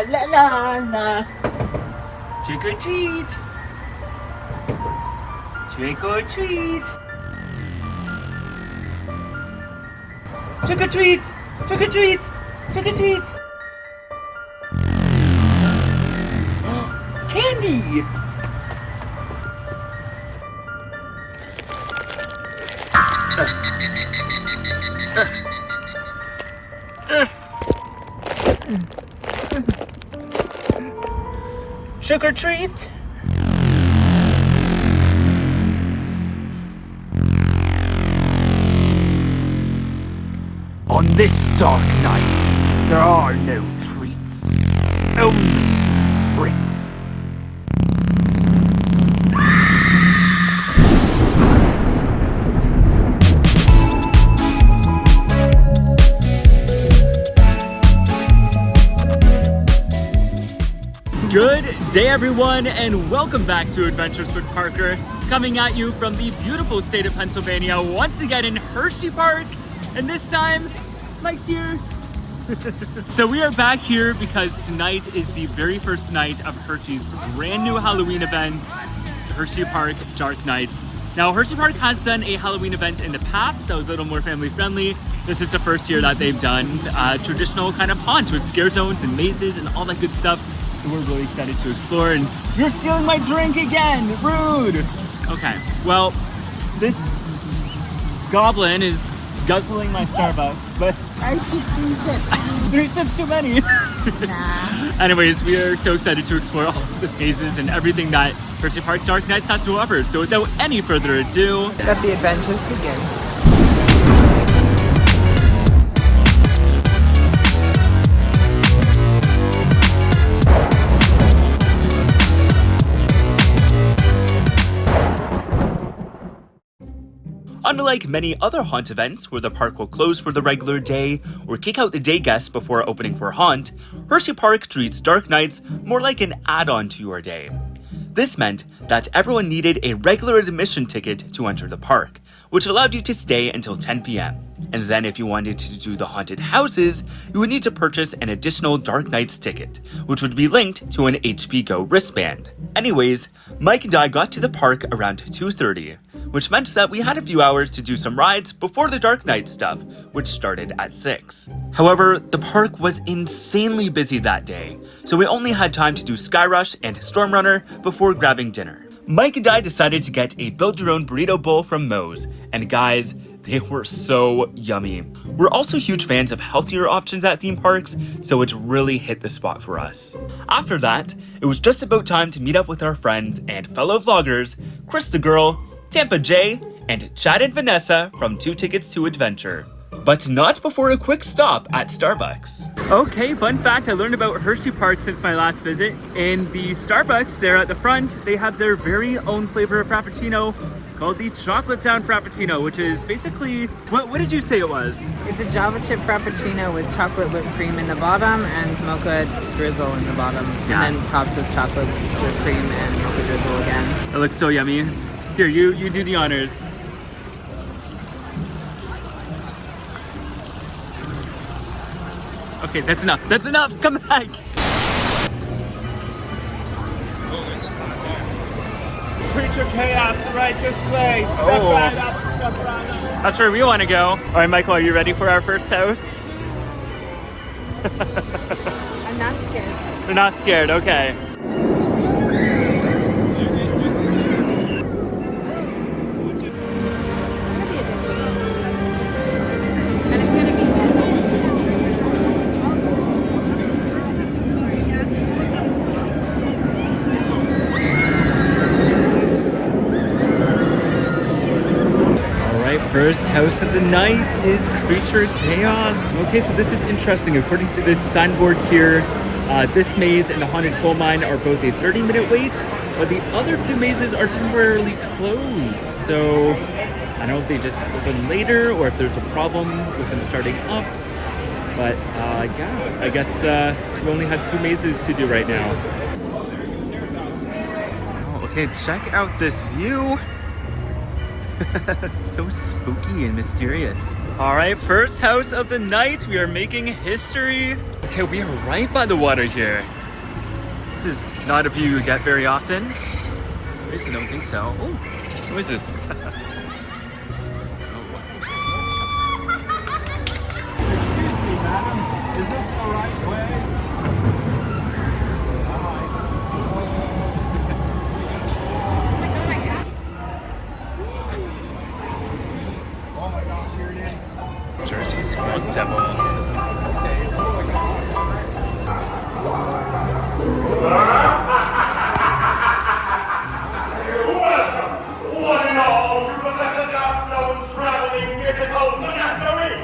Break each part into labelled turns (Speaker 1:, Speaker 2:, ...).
Speaker 1: la la la la. Trick or treat. Trick or treat. Trick or treat. Trick or treat. Trick or treat. Candy. Trick or treat.
Speaker 2: On this dark night, there are no treats, only tricks.
Speaker 1: Good day, everyone, and welcome back to Adventures with Parker, coming at you from the beautiful state of Pennsylvania, once again in Hersheypark, and this time, Mike's here. So we are back here because tonight is the very first night of Hershey's brand new Halloween event, Hersheypark Dark Nights. Now, Hersheypark has done a Halloween event in the past that was a little more family friendly. This is the first year that they've done a traditional kind of haunt with scare zones and mazes and all that good stuff. So we're really excited to explore, and you're stealing my drink again! Rude! Okay, well, this goblin is guzzling my Starbucks, but
Speaker 3: I took 3 sips.
Speaker 1: 3 sips too many.
Speaker 3: Nah.
Speaker 1: Anyways, we are so excited to explore all of the mazes and everything that Hersheypark Dark Nights has to offer. So without any further ado,
Speaker 3: Let the adventures begin.
Speaker 1: unlike many other haunt events where the park will close for the regular day or kick out the day guests before opening for haunt, Hersheypark treats Dark Nights more like an add-on to your day. This meant that everyone needed a regular admission ticket to enter the park, which allowed you to stay until 10 p.m. And then if you wanted to do the haunted houses, you would need to purchase an additional Dark Nights ticket, which would be linked to an HP Go wristband. Anyways, Mike and I got to the park around 2:30, which meant that we had a few hours to do some rides before the Dark Night stuff, which started at 6. However, the park was insanely busy that day, so we only had time to do Sky Rush and Storm Runner before grabbing dinner. Mike and I decided to get a build-your-own burrito bowl from Moe's, and guys, they were so yummy. We're also huge fans of healthier options at theme parks, so it really hit the spot for us. After that, it was just about time to meet up with our friends and fellow vloggers, Chris the Girl, Tampa J, and Chad and Vanessa from 2 Tickets to Adventure. But not before a quick stop at Starbucks. Okay, fun fact, I learned about Hersheypark since my last visit. In the Starbucks there at the front, they have their very own flavor of Frappuccino called the Chocolate Town Frappuccino, which is basically, what did you say it was?
Speaker 3: It's a Java chip Frappuccino with chocolate whipped cream in the bottom and mocha drizzle in the bottom.
Speaker 1: Yeah.
Speaker 3: And then topped with chocolate whipped cream and mocha drizzle again.
Speaker 1: It looks so yummy. Here, you do the honors. Okay, that's enough. That's enough. Come back.
Speaker 4: Creature chaos right this way. Step right up, step right up.
Speaker 1: That's where we want to go. All right, Michael, are you ready for our first house?
Speaker 3: I'm not scared.
Speaker 1: We're not scared. Okay. First house of the night is Creature Chaos. Okay, so this is interesting. According to this signboard here, this maze and the Haunted Coal Mine are both a 30-minute wait, but the other 2 mazes are temporarily closed. So I don't know if they just open later or if there's a problem with them starting up. But yeah, I guess we only have 2 mazes to do right now. Oh, okay, check out this view. So spooky and mysterious. All right, first house of the night. We are making history. Okay, we are right by the water here. This is not a view you get very often. At least I don't think so. Oh, what is this?
Speaker 4: Excuse me, madam. Is this the right way? Oh my gosh, here it is.
Speaker 1: Jersey Squad Devil.
Speaker 5: One and all to the Darkstones traveling musical menagerie.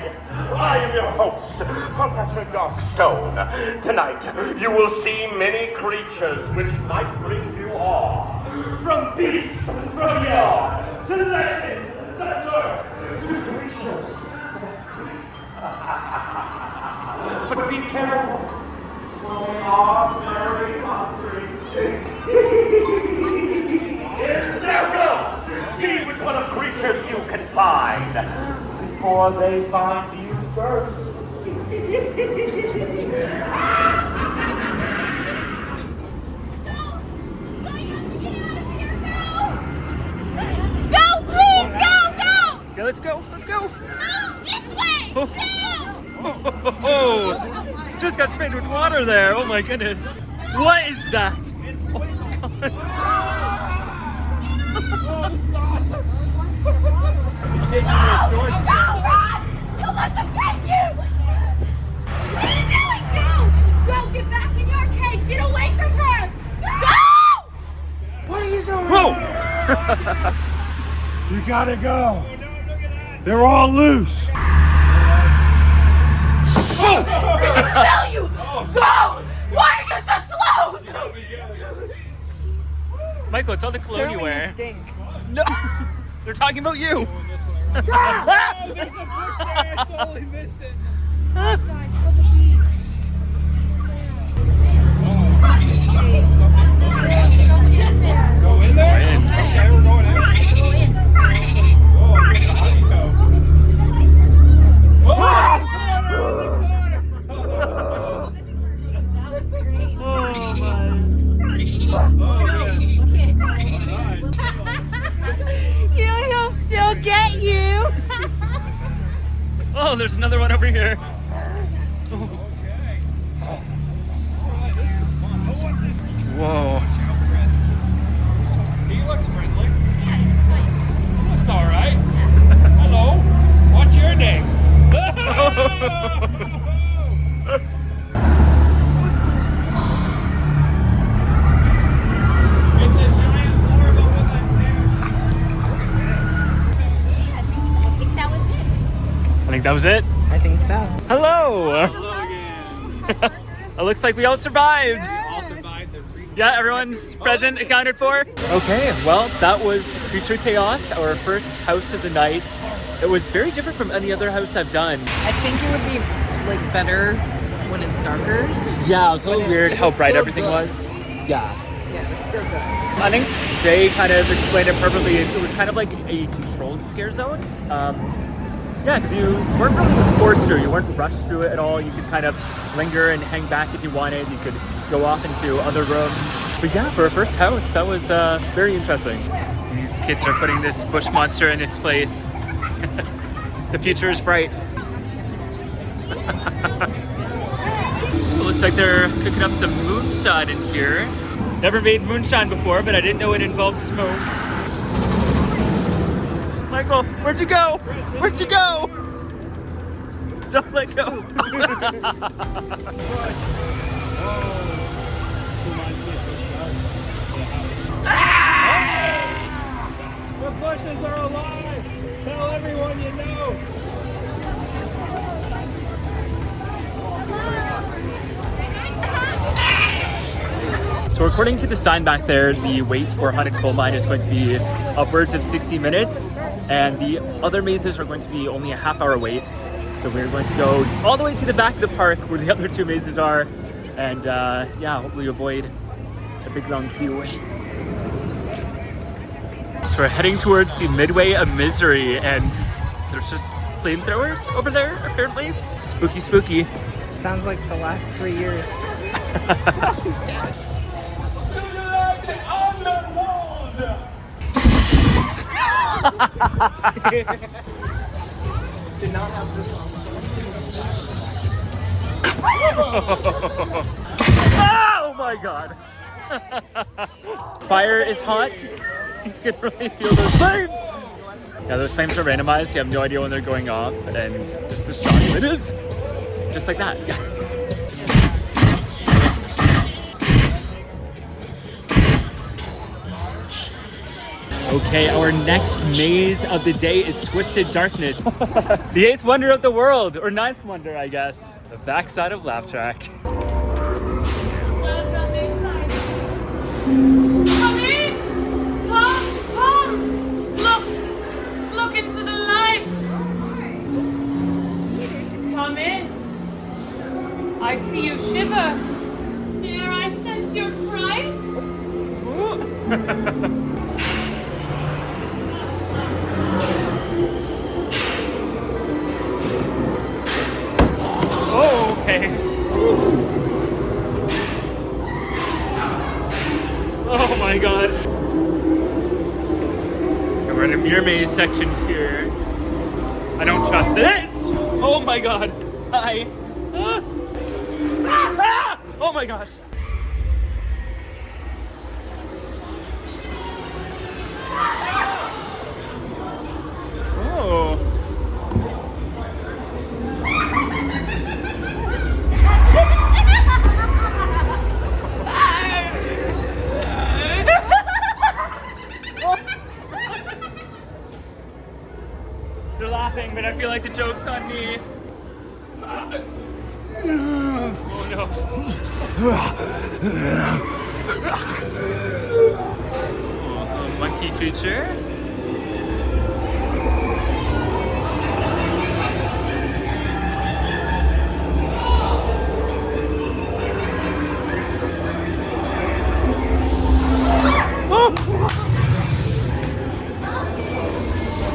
Speaker 5: I am your host, Professor Darkstone. Tonight, you will see many creatures which might bring you awe. From beasts, from yaw, to legends, that lurk, to creatures. But be careful, for they are very hungry. Now go! See which one of creatures you can find before they find you first.
Speaker 6: Go, please, go!
Speaker 1: Okay, let's go. Let's go.
Speaker 6: No, this way!
Speaker 1: Oh. Oh, just got sprayed with water there. Oh my goodness. What is that? Oh god.
Speaker 6: Go, Ron! He'll let them get you! What are you doing? Go, get back in your cage! Get away from her! Go!
Speaker 5: What are you doing?
Speaker 1: Whoa!
Speaker 5: You gotta go. They're all loose.
Speaker 6: Smell you! Go! Why are you so slow?
Speaker 1: Michael, it's all the cologne you wear.
Speaker 3: Stink.
Speaker 1: No! They're talking about you!
Speaker 4: There's a bush there, I totally missed it. Go in there?
Speaker 1: In.
Speaker 4: Okay, we're going in.
Speaker 6: He'll still get you.
Speaker 1: Oh, there's another one over here. Whoa.
Speaker 4: He looks friendly. That's all right. Hello. What's your name? It's a giant Florida woodland snake.
Speaker 6: I think that was it.
Speaker 1: I think that was it.
Speaker 3: I think so.
Speaker 1: Hello!
Speaker 4: Hello again.
Speaker 1: It looks like we all survived.
Speaker 4: All survived the re-
Speaker 1: Yeah, everyone's present, accounted for. Okay, well, that was Creature Chaos, our first house of the night. It was very different from any other house I've done.
Speaker 3: I think it would be like better when it's darker.
Speaker 1: Yeah, it was a little weird
Speaker 3: it
Speaker 1: how
Speaker 3: was
Speaker 1: bright
Speaker 3: still
Speaker 1: everything
Speaker 3: good.
Speaker 1: was. Yeah.
Speaker 3: Yeah, it's still good.
Speaker 1: I think Jay kind of explained it perfectly. It was kind of like a controlled scare zone. Yeah, because you weren't really forced through. You weren't rushed through it at all. You could kind of linger and hang back if you wanted. You could go off into other rooms. But yeah, for a first house, that was very interesting. These kids are putting this bush monster in its place. The future is bright. It looks like they're cooking up some moonshine in here. Never made moonshine before, but I didn't know it involved smoke. Michael, where'd you go? Where'd you go? Don't let go.
Speaker 4: The bushes are alive! Tell everyone you know!
Speaker 1: So according to the sign back there, the wait for Haunted Coal Mine is going to be upwards of 60 minutes, and the other mazes are going to be only a half-hour wait. So we're going to go all the way to the back of the park where the other two mazes are, and yeah, hopefully avoid a big long queue. So we're heading towards the Midway of Misery, and there's just flamethrowers over there, apparently. Spooky, spooky.
Speaker 3: Sounds like the last 3 years.
Speaker 2: Did not have this on.
Speaker 1: Oh my god! Fire is hot. You can really feel those flames! Yeah, those flames are randomized. You have no idea when they're going off, and just the shock of it is just like that. Yeah. Okay, our next maze of the day is Twisted Darkness. The 8th wonder of the world, or 9th wonder, I guess. The backside of Laugh Track.
Speaker 6: Come in! Come! Look into the light! Come in. I see you shiver. Dare I sense your fright?
Speaker 1: Oh, okay. Oh my god. And we're in a mirror maze section here. I don't trust this. Oh my god. Hi. Ah. Ah! Oh my gosh. Oh. They're laughing, but I feel like the joke's on me. Oh no. Oh, monkey creature.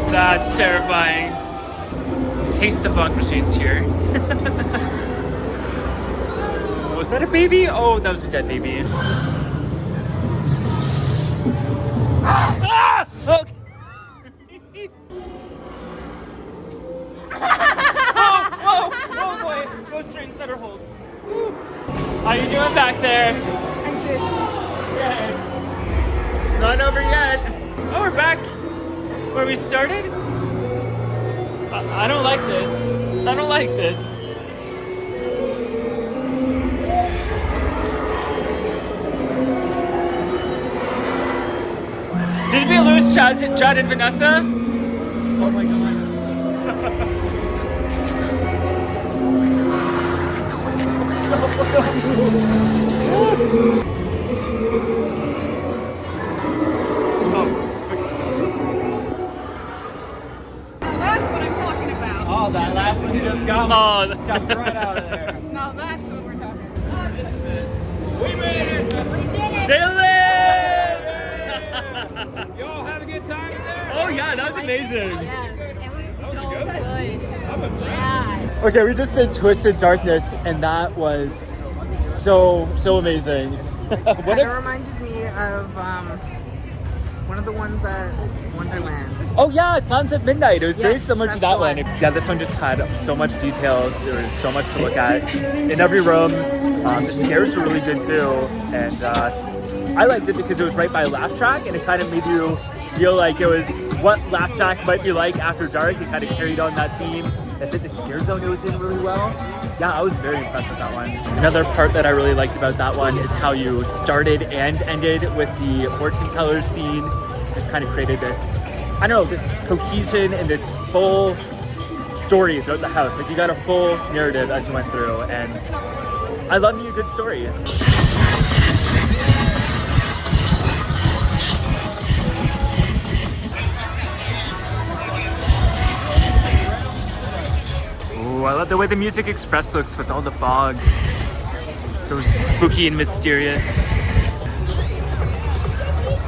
Speaker 1: That's terrifying. Taste the fog machines here. Was that a baby? Oh, that was a dead baby. Ah! Okay. Oh boy. No strings, better hold. How you doing back there?
Speaker 3: I'm good.
Speaker 1: Yeah. It's not over yet. Oh, we're back where we started? I don't like this. I don't like this. Did we lose Chad and Vanessa? Oh my god.
Speaker 6: That's what I'm talking about.
Speaker 2: Oh, that last one just got me.
Speaker 1: Oh,
Speaker 2: Got me right out of there.
Speaker 6: Now that's what we're talking about.
Speaker 2: We made it!
Speaker 6: We did it!
Speaker 1: they live!
Speaker 2: Y'all have a good time in there?
Speaker 1: Oh yeah, that was amazing.
Speaker 6: Yeah, it was so good.
Speaker 2: I'm impressed.
Speaker 6: Yeah.
Speaker 1: Okay, we just did Twisted Darkness, and that was so amazing. What
Speaker 3: It
Speaker 1: a,
Speaker 3: reminded me of one of the ones at Wonderland.
Speaker 1: oh yeah, Clowns at Midnight. It was very
Speaker 3: Yes,
Speaker 1: similar to
Speaker 3: that's
Speaker 1: that
Speaker 3: the
Speaker 1: one.
Speaker 3: one.
Speaker 1: Yeah, this one just had so much detail. There was so much to look at in every room. The scares were really good too, and I liked it because it was right by Laugh Track, and it kind of made you feel like it was what Laugh Track might be like after dark. It kind of carried on that theme. It fit the scare zone it was in really well. Yeah, I was very impressed with that one. Another part that I really liked about that one is how you started and ended with the fortune teller scene. Just kind of created this, I don't know, this cohesion and this full story throughout the house. Like you got a full narrative as you went through, and I love me a good story. Ooh, I love the way the Music Express looks with all the fog. So spooky and mysterious.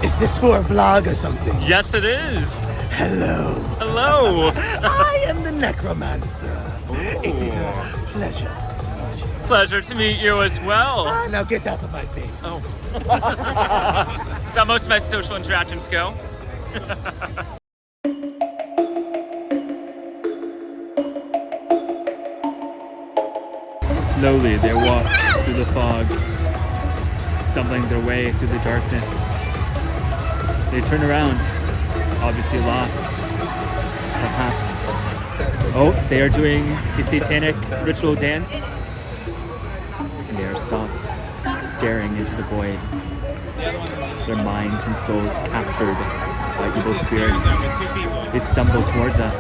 Speaker 7: Is this for a vlog or something?
Speaker 1: Yes, it is.
Speaker 7: Hello.
Speaker 1: Hello.
Speaker 7: I am the Necromancer. It is a pleasure.
Speaker 1: Pleasure to meet you as well.
Speaker 7: Now get out of my face.
Speaker 1: Oh. That's how most of my social interactions go. Slowly they walk through the fog, stumbling their way through the darkness. They turn around, obviously lost, perhaps. Oh, they are doing a satanic ritual dance. And they are stopped, staring into the void. Their minds and souls captured by evil spirits. They stumble towards us.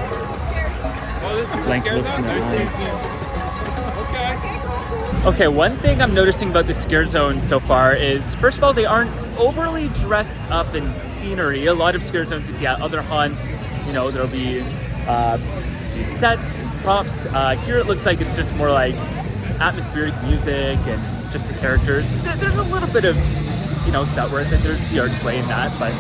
Speaker 1: Blank looks in their eyes. Okay, one thing I'm noticing about the scare zones so far is, first of all, they aren't overly dressed up in scenery. A lot of scare zones you see at other haunts, you know, there'll be these sets, props. Here it looks like it's just more like atmospheric music and just the characters. There's a little bit of, you know, set work and there's the art display in that, but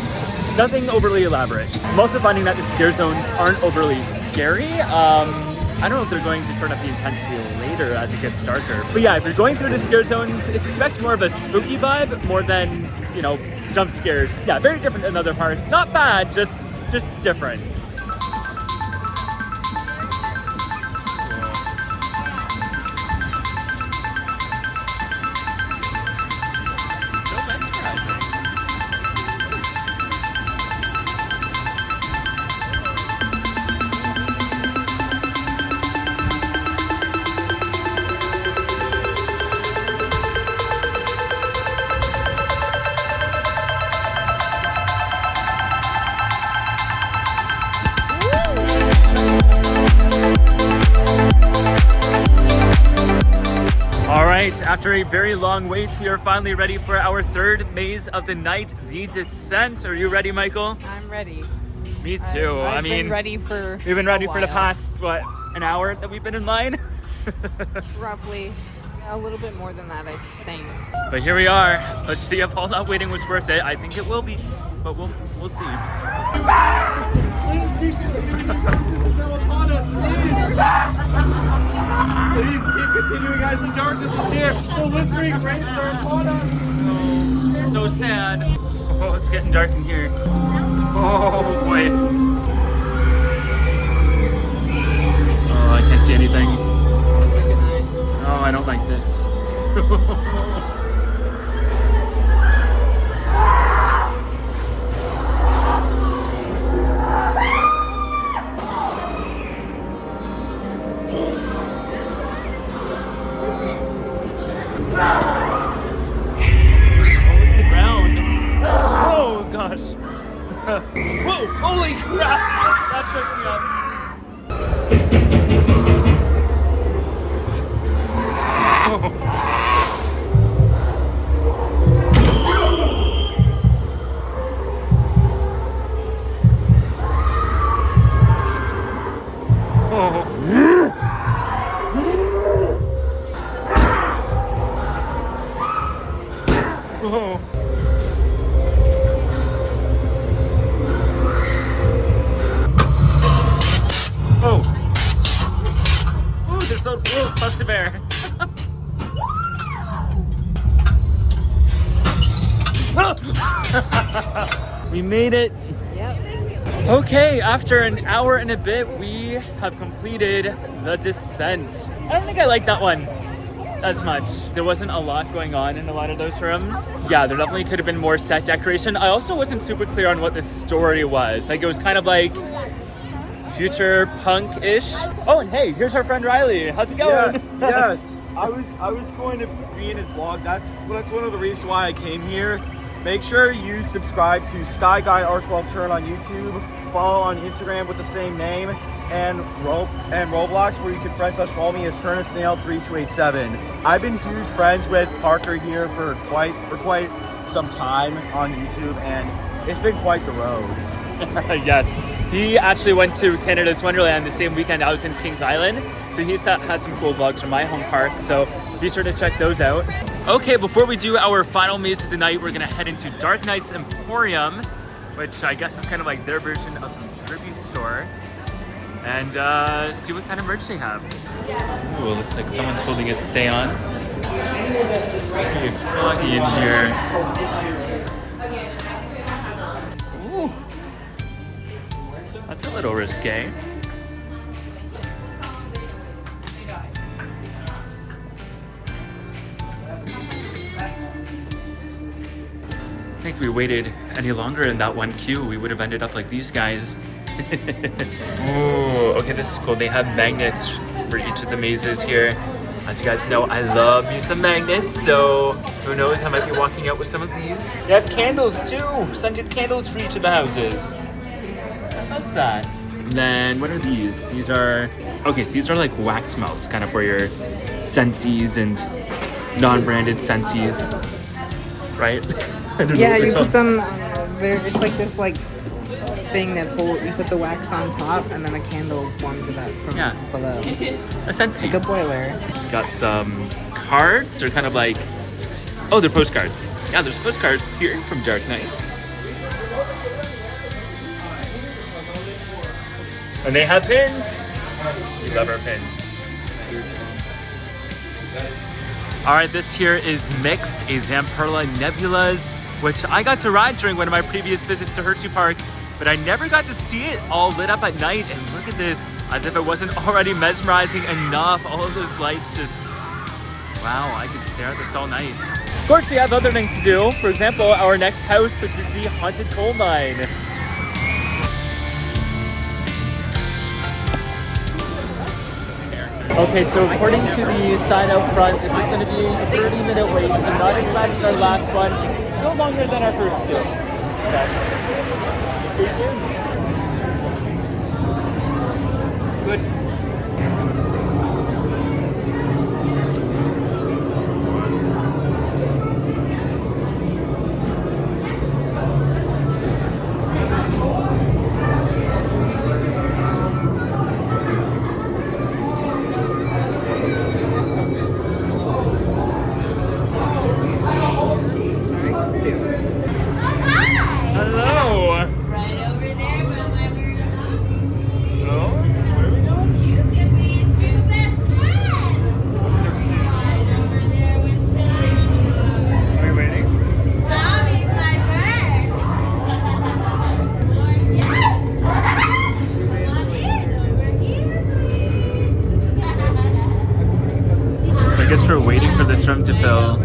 Speaker 1: nothing overly elaborate. I'm also finding that the scare zones aren't overly scary. I don't know if they're going to turn up the intensity later as it gets darker. But yeah, if you're going through the scare zones, expect more of a spooky vibe more than, you know, jump scares. Yeah, very different than other parts. Not bad, just different. After a very long wait, we are finally ready for our third maze of the night, the Descent. Are you ready, Michael?
Speaker 3: I'm ready.
Speaker 1: Me too.
Speaker 3: I've been ready for
Speaker 1: we've been ready
Speaker 3: a
Speaker 1: for the
Speaker 3: while.
Speaker 1: past, what, an hour that we've been in line?
Speaker 3: Roughly. A little bit more than that, I think.
Speaker 1: But here we are. Let's see if all that waiting was worth it. I think it will be, but we'll see.
Speaker 7: Please keep continuing, guys. The darkness is here. The whispering rains are upon us.
Speaker 1: Oh, so sad. Oh, it's getting dark in here. Oh boy. Oh, I can't see anything. Oh, I don't like this. Whoa, holy crap! That stressed me out. Buster Bear. We made it.
Speaker 3: Yep.
Speaker 1: Okay, after an hour and a bit, we have completed the Descent. I don't think I like that one as much. There wasn't a lot going on in a lot of those rooms. Yeah, there definitely could have been more set decoration. I also wasn't super clear on what the story was. Like, it was kind of like future punk-ish. Oh, and hey, here's our friend Riley. How's it going?
Speaker 8: Yeah, yes, I was going to be in his vlog. That's one of the reasons why I came here. Make sure you subscribe to Skyguy R12 Turn on YouTube. Follow on Instagram with the same name, and Roblox, where you can friend / follow me as TurnipSnail3287. I've been huge friends with Parker here for quite some time on YouTube, and it's been quite the road.
Speaker 1: Yes, he actually went to Canada's Wonderland the same weekend I was in Kings Island, so he has some cool vlogs from my home park. So be sure to check those out. Okay, before we do our final maze of the night, we're gonna head into Dark Knight's Emporium, which I guess is kind of like their version of the tribute store, and see what kind of merch they have. Ooh, it looks like someone's holding a seance. It's pretty foggy in here. Ooh, that's a little risque. I think if we waited any longer in that one queue, we would have ended up like these guys. Ooh, okay, this is cool. They have magnets for each of the mazes here. As you guys know, I love me some magnets, so who knows, I might be walking out with some of these. They have candles too! Scented candles for each of the houses. I love that. And then, what are these? These are, okay, so these are like wax melts, kind of for your Scentsies and non-branded Scentsies, right? I don't know
Speaker 3: Yeah,
Speaker 1: what they're
Speaker 3: you
Speaker 1: called.
Speaker 3: put them. It's like this thing that you put the wax on top, and then a candle forms of that from below.
Speaker 1: A Scentsy.
Speaker 3: Like a boiler.
Speaker 1: Got some cards. They're kind of like, oh, they're postcards. Yeah, there's postcards here from Dark Knights. And they have pins. We love our pins. All right, this here is Mixed, a Zamperla Nebulas, which I got to ride during one of my previous visits to Hersheypark, but I never got to see it all lit up at night. And look at this, as if it wasn't already mesmerizing enough. All of those lights just, wow, I could stare at this all night. Of course, we have other things to do. For example, our next house, which is the Haunted Coal Mine. Okay, so according to the sign out front, this is going to be a 30-minute wait, so not as bad as our last one. Still longer than our first two. Okay. Stay tuned. Good. I guess we're waiting for this room to fill.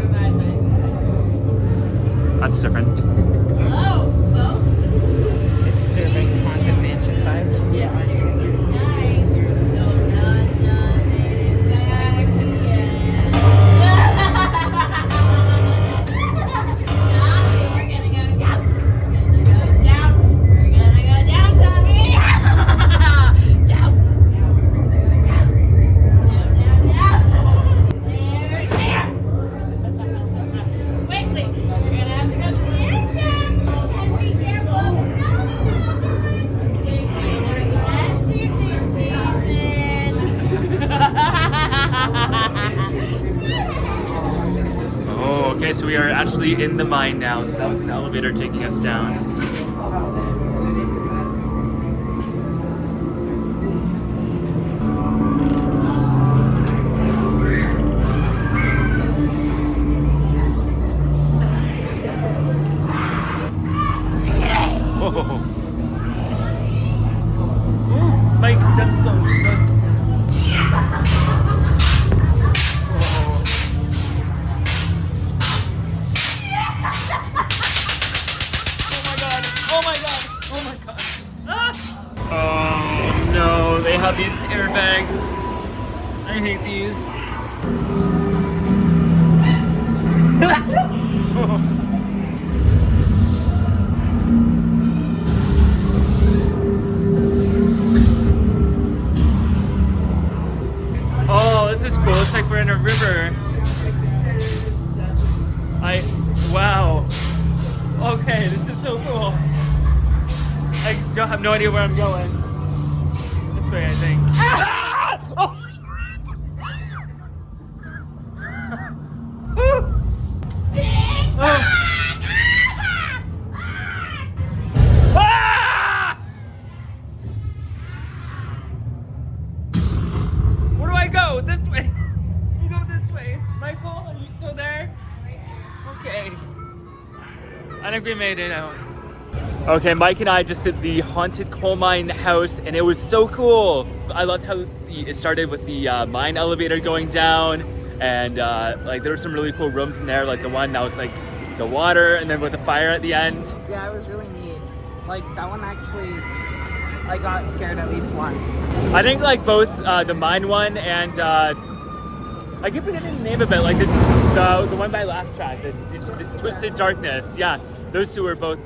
Speaker 1: That's different.
Speaker 6: Hello, folks.
Speaker 3: It's serving Haunted Mansion vibes. Yeah.
Speaker 1: Okay, so we are actually in the mine now, so that was an elevator taking us down. Whoa. Ooh, Mike, gemstones, look. Oh no, they have these airbags. I hate these. Oh, this is cool. It's like we're in a river. Wow. Okay, this is so cool. I don't have no idea where I'm going. This way, I think. Ah! Oh. I think we made it out. Okay, Mike and I just did the haunted coal mine house, and it was so cool. I loved how it started with the mine elevator going down, and like there were some really cool rooms in there, like the one that was like the water, and then with the fire at the end.
Speaker 3: Yeah, it was really neat. Like that one actually, I got scared at least once.
Speaker 1: I think like both the mine one and I keep forgetting the name of it, like the one by Laugh Track, the Twisted Darkness. Yeah, those two were both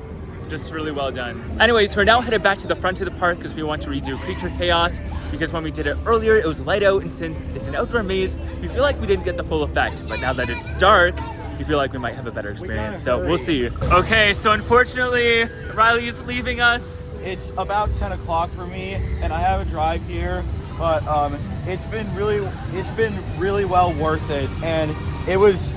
Speaker 1: just really well done. Anyways, we're now headed back to the front of the park because we want to redo Creature Chaos, because when we did it earlier, it was light out, and since it's an outdoor maze, we feel like we didn't get the full effect. But now that it's dark, we feel like we might have a better experience. So we'll see. Okay, so unfortunately, Riley's leaving us.
Speaker 8: It's about 10 o'clock for me, and I have a drive here, but it's been really well worth it, and it was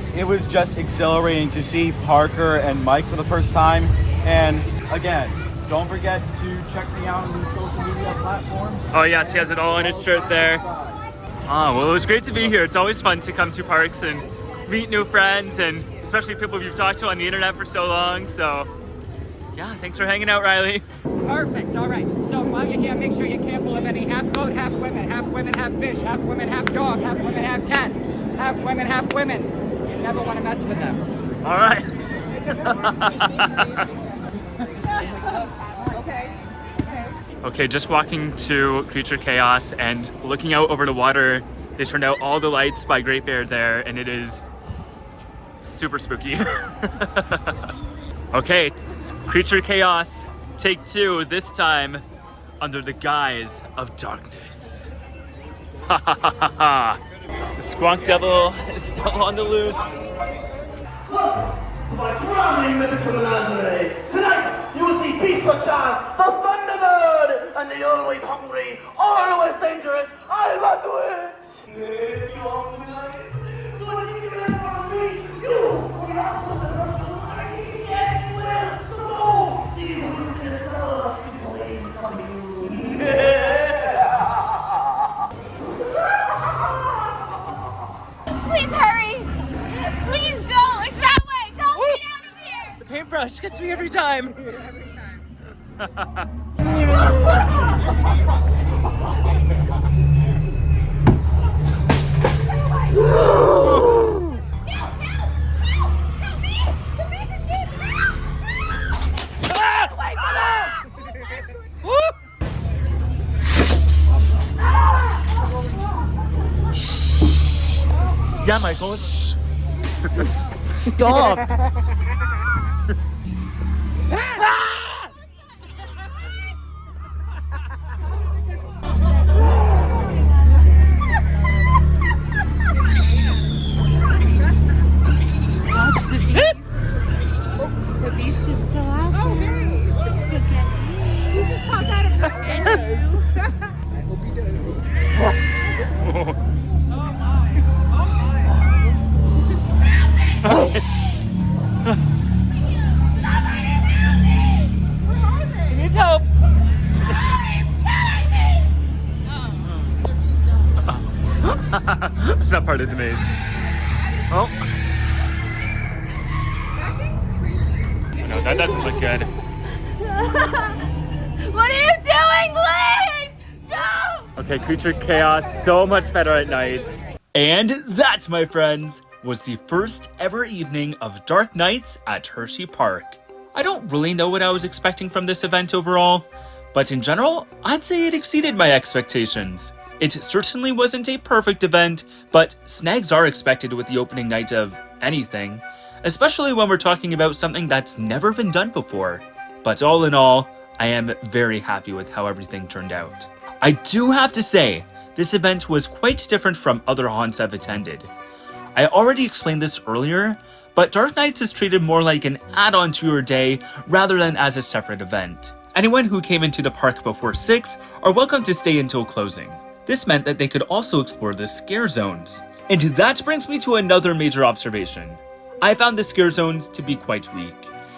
Speaker 8: just exhilarating to see Parker and Mike for the first time. And again, don't forget to check me out on these social media platforms.
Speaker 1: Oh yes, he has it all on his shirt there. Oh, well, it was great to be here. It's always fun to come to parks and meet new friends, and especially people you've talked to on the internet for so long. So yeah, thanks for hanging out, Riley.
Speaker 9: Perfect. All right. So while you're here, make sure you're careful of any half goat, half women, half fish, half women, half dog, half women, half cat, half women, half women. You never want to mess with them.
Speaker 1: All right. Okay, just walking to Creature Chaos and looking out over the water. They turned out all the lights by Great Bear there, and it is super spooky. Okay, Creature Chaos, take 2, this time under the guise of darkness. Ha ha ha ha ha. The Squonk Devil is still on the loose.
Speaker 5: My surrounding mythical menagerie. Tonight, you will see beasts such as the Thunderbird and the always hungry, always dangerous Alba Witch. If you want to be like it, so what you can learn from me, you will have to learn from me. Yes, you will. So see who can love the ways from you.
Speaker 6: Please hurry! Please go! It's that way! Don't get out of here!
Speaker 1: The paintbrush gets me every time. Yeah, Michael.
Speaker 3: Stop!
Speaker 6: Watch the beast. Oh, the beast is still out. Oh, hey! He just popped out of her anus. I hope he does.
Speaker 1: She needs help. It's not part of the maze. Oh. No, that doesn't look good.
Speaker 6: What are you doing, Lee? No!
Speaker 1: Okay, Creature Chaos, so much better at night. And that, my friends, was the first ever evening of Dark Nights at Hersheypark. I don't really know what I was expecting from this event overall, but in general, I'd say it exceeded my expectations. It certainly wasn't a perfect event, but snags are expected with the opening night of anything, especially when we're talking about something that's never been done before. But all in all, I am very happy with how everything turned out. I do have to say, this event was quite different from other haunts I've attended. I already explained this earlier, but Dark Nights is treated more like an add-on to your day rather than as a separate event. Anyone who came into the park before 6 are welcome to stay until closing. This meant that they could also explore the scare zones. And that brings me to another major observation. I found the scare zones to be quite weak,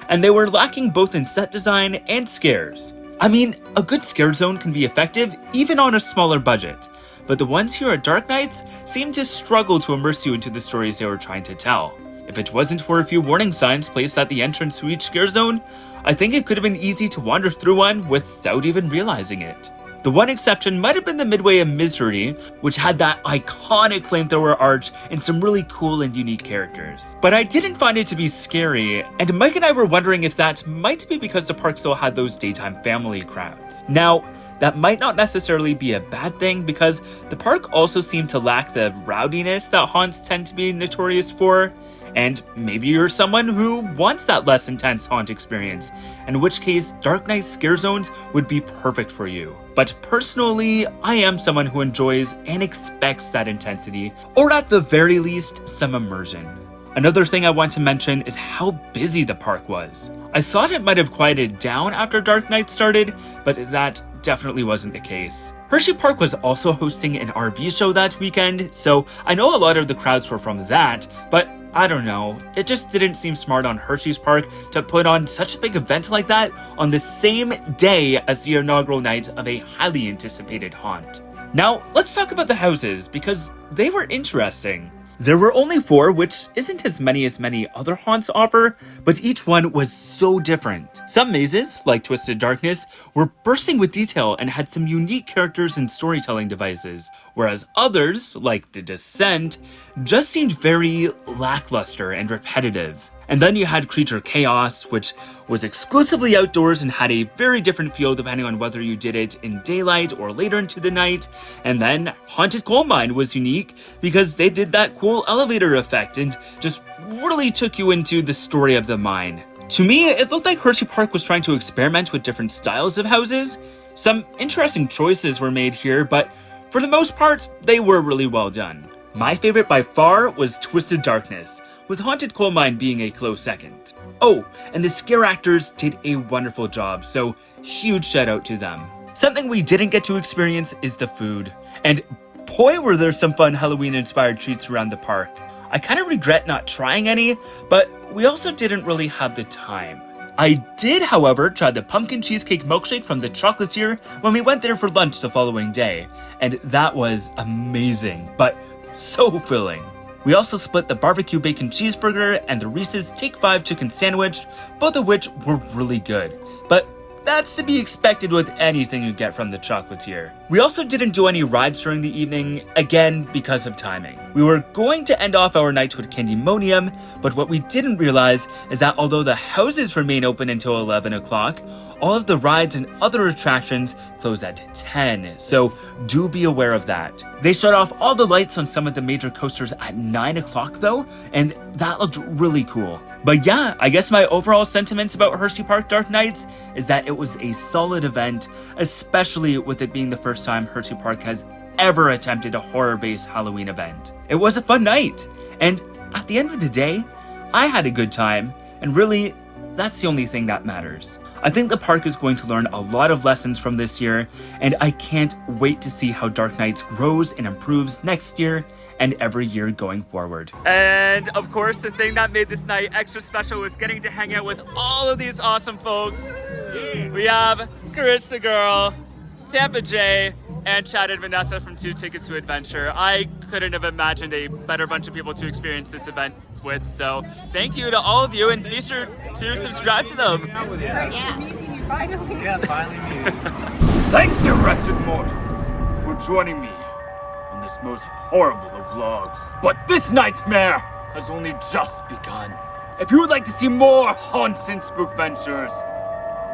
Speaker 1: and they were lacking both in set design and scares. I mean, a good scare zone can be effective even on a smaller budget, but the ones here at Dark Nights seemed to struggle to immerse you into the stories they were trying to tell. If it wasn't for a few warning signs placed at the entrance to each scare zone, I think it could have been easy to wander through one without even realizing it. The one exception might have been the Midway of Misery, which had that iconic flamethrower arch and some really cool and unique characters. But I didn't find it to be scary, and Mike and I were wondering if that might be because the park still had those daytime family crowds. Now, that might not necessarily be a bad thing because the park also seemed to lack the rowdiness that haunts tend to be notorious for. And maybe you're someone who wants that less intense haunt experience, in which case Dark Knight scare zones would be perfect for you. But personally, I am someone who enjoys and expects that intensity, or at the very least, some immersion. Another thing I want to mention is how busy the park was. I thought it might have quieted down after Dark Knight started, but that definitely wasn't the case. Hersheypark was also hosting an RV show that weekend, so I know a lot of the crowds were from that, but I don't know, it just didn't seem smart on Hershey's Park to put on such a big event like that on the same day as the inaugural night of a highly anticipated haunt. Now, let's talk about the houses, because they were interesting. There were only 4, which isn't as many other haunts offer, but each one was so different. Some mazes, like Twisted Darkness, were bursting with detail and had some unique characters and storytelling devices, whereas others, like The Descent, just seemed very lackluster and repetitive. And then you had Creature Chaos, which was exclusively outdoors and had a very different feel depending on whether you did it in daylight or later into the night. And then Haunted Coal Mine was unique because they did that cool elevator effect and just really took you into the story of the mine. To me, it looked like Hersheypark was trying to experiment with different styles of houses. Some interesting choices were made here, but for the most part, they were really well done. My favorite by far was Twisted Darkness, with Haunted Coal Mine being a close second. Oh, and the scare actors did a wonderful job, so huge shout out to them. Something we didn't get to experience is the food, and boy were there some fun Halloween inspired treats around the park. I kind of regret not trying any, but we also didn't really have the time. I did, however, try the pumpkin cheesecake milkshake from the chocolatier when we went there for lunch the following day, and that was amazing, but so filling. We also split the barbecue bacon cheeseburger and the Reese's Take 5 chicken sandwich, both of which were really good. But that's to be expected with anything you get from the chocolatier. We also didn't do any rides during the evening, again because of timing. We were going to end off our night with Candymonium, but what we didn't realize is that although the houses remain open until 11 o'clock, all of the rides and other attractions close at 10, so do be aware of that. They shut off all the lights on some of the major coasters at 9 o'clock though, and that looked really cool. But yeah, I guess my overall sentiments about Hersheypark Dark Nights is that it was a solid event, especially with it being the first time Hersheypark has ever attempted a horror-based Halloween event. It was a fun night, and at the end of the day, I had a good time, and really, that's the only thing that matters. I think the park is going to learn a lot of lessons from this year, and I can't wait to see how Dark Nights grows and improves next year and every year going forward. And of course, the thing that made this night extra special was getting to hang out with all of these awesome folks. We have Carissa Girl, Tampa J, and Chad and Vanessa from 2 Tickets to Adventure. I couldn't have imagined a better bunch of people to experience this event with, so thank you to all of you, and be sure to subscribe to them.
Speaker 7: Finally meeting.
Speaker 2: Thank you, wretched mortals, for joining me on this most horrible of vlogs. But this nightmare has only just begun. If you would like to see more haunts and spook ventures,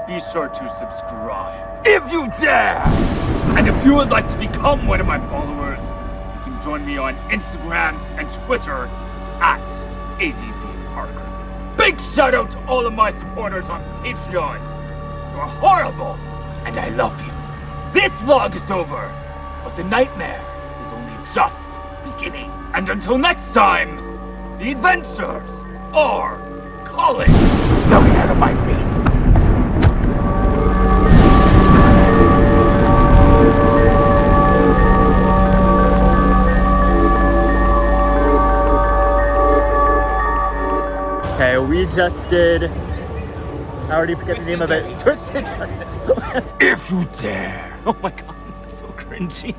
Speaker 2: be sure to subscribe, if you dare! And if you would like to become one of my followers, you can join me on Instagram and Twitter at ADVParker. Big shout out to all of my supporters on Patreon. You're horrible, and I love you. This vlog is over, but the nightmare is only just beginning. And until next time, the adventures are calling. Now get out of my face.
Speaker 1: Okay, we just did, I already forget the name of it, Twisted Darkness.
Speaker 2: If you dare.
Speaker 1: Oh my god, that's so cringy.